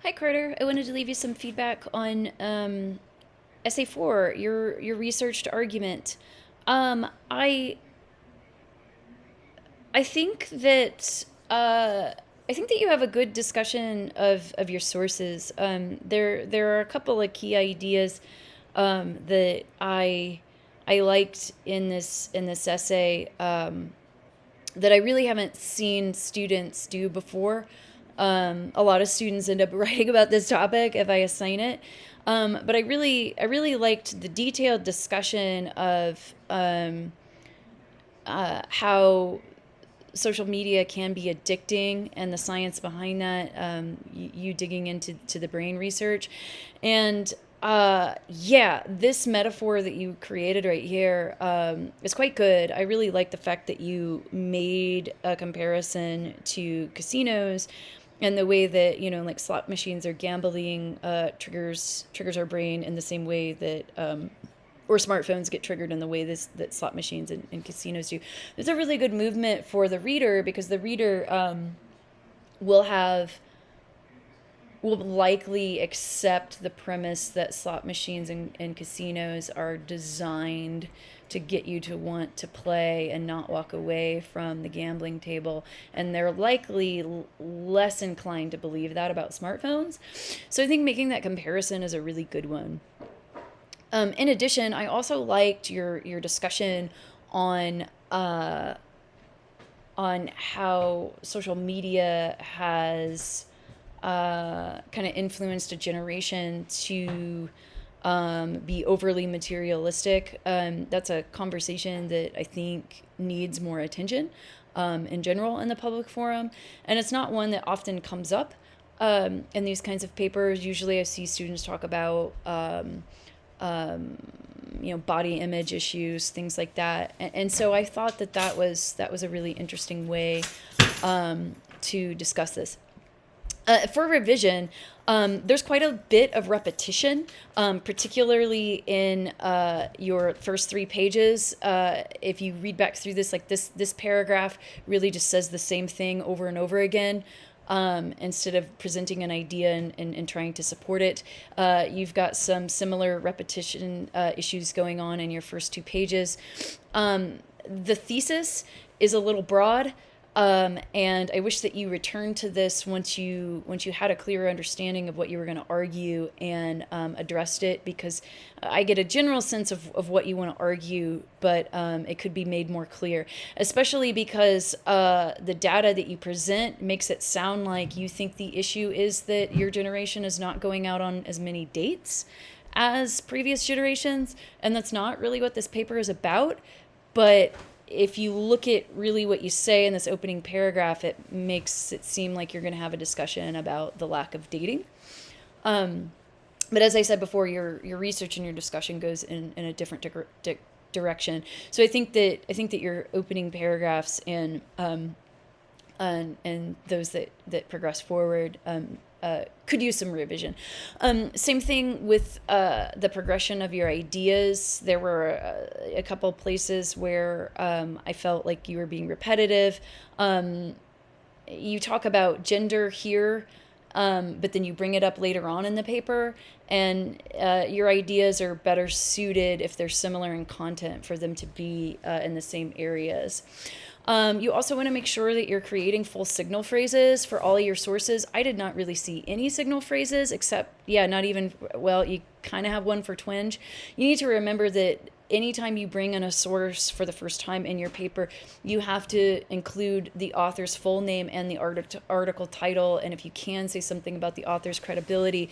Hi, Carter. I wanted to leave you some feedback on Essay 4, your researched argument. I I think that I think that you have a good discussion of your sources. There are a couple of key ideas that I liked in this essay that I really haven't seen students do before. A lot of students end up writing about this topic if I assign it. But I really liked the detailed discussion of how social media can be addicting and the science behind that. You digging into the brain research, and yeah, this metaphor that you created right here is quite good. I really like the fact that you made a comparison to casinos and the way that like slot machines or gambling triggers our brain in the same way that or smartphones get triggered in the way that slot machines and casinos do. There's a really good movement for the reader because the reader will have will likely accept the premise that slot machines and casinos are designed to get you to want to play and not walk away from the gambling table. And they're likely less inclined to believe that about smartphones. So I think making that comparison is a really good one. In addition, I also liked your discussion on how social media has kind of influenced a generation to be overly materialistic. That's a conversation that I think needs more attention in general in the public forum, and it's not one that often comes up in these kinds of papers. Usually, I see students talk about body image issues, things like that. And so I thought that that was a really interesting way to discuss this. For revision, there's quite a bit of repetition, particularly in your first 3 pages. If you read back through this, like this paragraph really just says the same thing over and over again. Instead of presenting an idea and trying to support it. You've got some similar repetition issues going on in your first 2 pages. The thesis is a little broad. And I wish that you returned to this once you had a clearer understanding of what you were going to argue and addressed it, because I get a general sense of what you want to argue, but it could be made more clear, especially because the data that you present makes it sound like you think the issue is that your generation is not going out on as many dates as previous generations, and that's not really what this paper is about. But if you look at really what you say in this opening paragraph, it makes it seem like you're going to have a discussion about the lack of dating. But as I said before, your research and your discussion goes in a different direction. So I think that your opening paragraphs and those that progress forward could use some revision. Same thing with the progression of your ideas. There were a couple places where I felt like you were being repetitive. You talk about gender here, but then you bring it up later on in the paper, and your ideas are better suited if they're similar in content for them to be in the same areas. You also want to make sure that you're creating full signal phrases for all of your sources. I did not really see any signal phrases except, not even, well, you kind of have one for twinge. You need to remember that anytime you bring in a source for the first time in your paper, you have to include the author's full name and the article title. And if you can, say something about the author's credibility,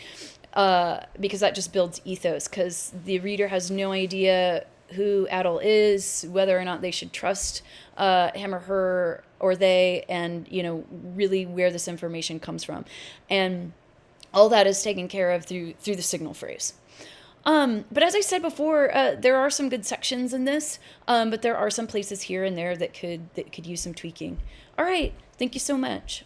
because that just builds ethos, because the reader has no idea who Adil is, whether or not they should trust him or her or they, and really where this information comes from, and all that is taken care of through the signal phrase. But as I said before, there are some good sections in this, but there are some places here and there that could use some tweaking. All right, thank you so much.